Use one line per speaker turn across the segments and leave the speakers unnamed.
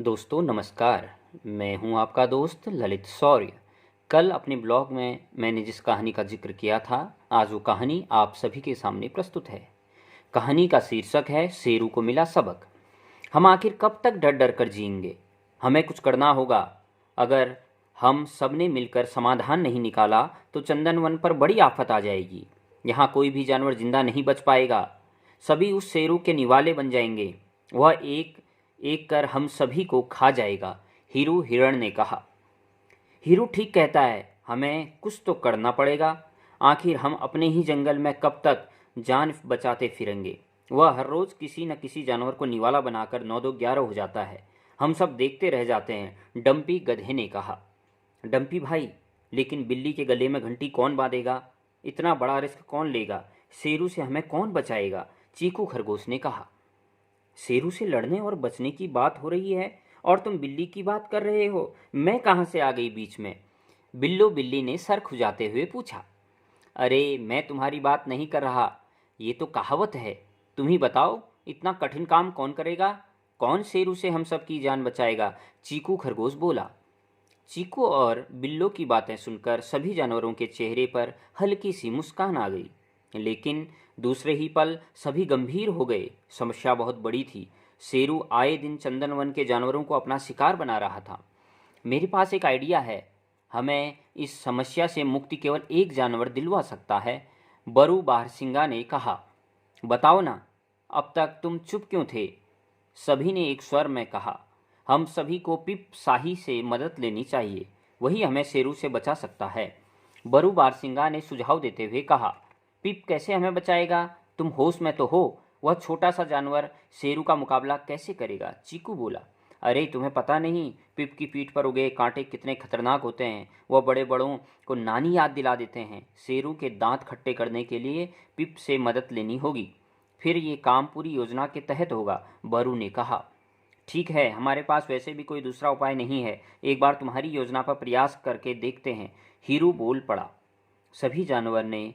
दोस्तों नमस्कार। मैं हूं आपका दोस्त ललित शौर्य। कल अपने ब्लॉग में मैंने जिस कहानी का जिक्र किया था, आज वो कहानी आप सभी के सामने प्रस्तुत है। कहानी का शीर्षक है शेरू को मिला सबक। हम आखिर कब तक डर डर कर जिएंगे? हमें कुछ करना होगा। अगर हम सब ने मिलकर समाधान नहीं निकाला तो चंदन वन पर बड़ी आफत आ जाएगी। यहाँ कोई भी जानवर जिंदा नहीं बच पाएगा। सभी उस शेरू के निवाले बन जाएंगे। वह एक एक कर हम सभी को खा जाएगा। हीरू हिरण ने कहा। हीरू ठीक कहता है, हमें कुछ तो करना पड़ेगा। आखिर हम अपने ही जंगल में कब तक जान बचाते फिरेंगे? वह हर रोज किसी न किसी जानवर को निवाला बनाकर 9-2-11 हो जाता है। हम सब देखते रह जाते हैं। डंपी गधे ने कहा। डंपी भाई, लेकिन बिल्ली के गले में घंटी कौन बांधेगा? इतना बड़ा रिस्क कौन लेगा? शेरू से हमें कौन बचाएगा? चीकू खरगोश ने कहा। शेरू से लड़ने और बचने की बात हो रही है और तुम बिल्ली की बात कर रहे हो। मैं कहाँ से आ गई बीच में? बिल्लो बिल्ली ने सर खुजाते हुए पूछा। अरे मैं तुम्हारी बात नहीं कर रहा, ये तो कहावत है। तुम ही बताओ, इतना कठिन काम कौन करेगा? कौन शेरू से हम सब की जान बचाएगा? चीकू खरगोश बोला। चीकू और बिल्लो की बातें सुनकर सभी जानवरों के चेहरे पर हल्की सी मुस्कान आ गई, लेकिन दूसरे ही पल सभी गंभीर हो गए। समस्या बहुत बड़ी थी। शेरू आए दिन चंदनवन के जानवरों को अपना शिकार बना रहा था। मेरे पास एक आइडिया है। हमें इस समस्या से मुक्ति केवल एक जानवर दिलवा सकता है, बरू बारहसिंगा ने कहा। बताओ ना, अब तक तुम चुप क्यों थे? सभी ने एक स्वर में कहा। हम सभी को पिप शाही से मदद लेनी चाहिए, वही हमें शेरू से बचा सकता है। बरू बारहसिंगा ने सुझाव देते हुए कहा। पिप कैसे हमें बचाएगा? तुम होश में तो हो? वह छोटा सा जानवर शेरू का मुकाबला कैसे करेगा? चीकू बोला। अरे तुम्हें पता नहीं, पिप की पीठ पर उगे कांटे कितने खतरनाक होते हैं। वह बड़े बड़ों को नानी याद दिला देते हैं। शेरू के दांत खट्टे करने के लिए पिप से मदद लेनी होगी, फिर ये काम पूरी योजना के तहत होगा, बरू ने कहा। ठीक है, हमारे पास वैसे भी कोई दूसरा उपाय नहीं है। एक बार तुम्हारी योजना पर प्रयास करके देखते हैं, हीरू बोल पड़ा। सभी जानवर ने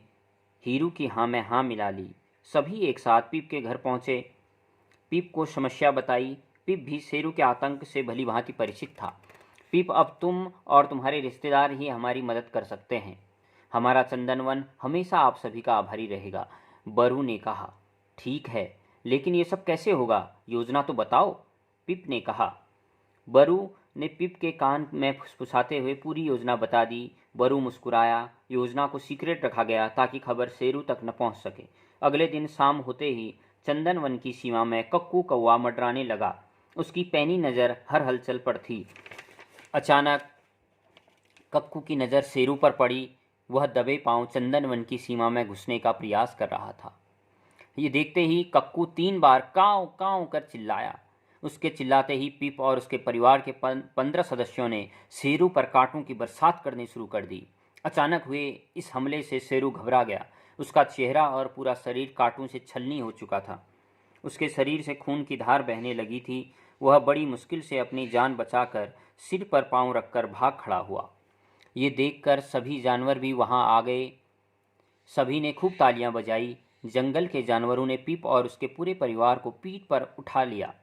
हीरू की हाँ में हाँ मिला ली। सभी एक साथ पीप के घर पहुंचे। पीप को समस्या बताई। पीप भी शेरू के आतंक से भली भांति परिचित था। पीप, अब तुम और तुम्हारे रिश्तेदार ही हमारी मदद कर सकते हैं। हमारा चंदनवन हमेशा आप सभी का आभारी रहेगा, बरू ने कहा। ठीक है, लेकिन ये सब कैसे होगा? योजना तो बताओ, पीप ने कहा। बरू ने पिप के कान में फुसफुसाते हुए पूरी योजना बता दी। बरू मुस्कुराया। योजना को सीक्रेट रखा गया ताकि खबर शेरू तक न पहुंच सके। अगले दिन शाम होते ही चंदन वन की सीमा में कक्कू कौवा मंडराने लगा। उसकी पैनी नज़र हर हलचल पर थी। अचानक कक्कू की नज़र शेरू पर पड़ी। वह दबे पांव चंदन वन की सीमा में घुसने का प्रयास कर रहा था। ये देखते ही कक्कू 3 बार काव काव कर चिल्लाया। उसके चिल्लाते ही पीप और उसके परिवार के 15 सदस्यों ने शेरू पर कांटों की बरसात करनी शुरू कर दी। अचानक हुए इस हमले से शेरू घबरा गया। उसका चेहरा और पूरा शरीर कांटों से छलनी हो चुका था। उसके शरीर से खून की धार बहने लगी थी। वह बड़ी मुश्किल से अपनी जान बचाकर सिर पर पांव रखकर भाग खड़ा हुआ। ये देखकर सभी जानवर भी वहां आ गए। सभी ने खूब तालियां बजाई। जंगल के जानवरों ने पीप और उसके पूरे परिवार को पीठ पर उठा लिया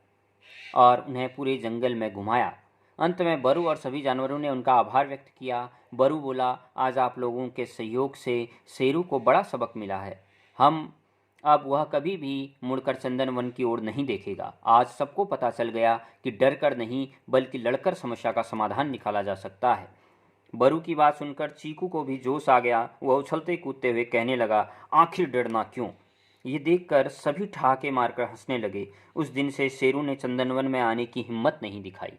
और उन्हें पूरे जंगल में घुमाया। अंत में बरू और सभी जानवरों ने उनका आभार व्यक्त किया। बरू बोला, आज आप लोगों के सहयोग से शेरू को बड़ा सबक मिला है। अब वह कभी भी मुड़कर चंदन वन की ओर नहीं देखेगा। आज सबको पता चल गया कि डर कर नहीं बल्कि लड़कर समस्या का समाधान निकाला जा सकता है। बरू की बात सुनकर चीकू को भी जोश आ गया। वह उछलते कूदते हुए कहने लगा, आखिर डरना क्यों? ये देखकर सभी ठहाके मारकर हंसने लगे। उस दिन से शेरू ने चंदनवन में आने की हिम्मत नहीं दिखाई।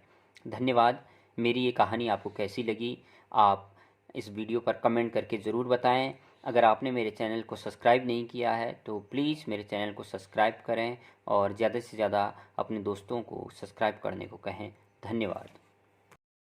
धन्यवाद। मेरी ये कहानी आपको कैसी लगी? आप इस वीडियो पर कमेंट करके ज़रूर बताएं। अगर आपने मेरे चैनल को सब्सक्राइब नहीं किया है तो प्लीज़ मेरे चैनल को सब्सक्राइब करें और ज़्यादा से ज़्यादा अपने दोस्तों को सब्सक्राइब करने को कहें। धन्यवाद।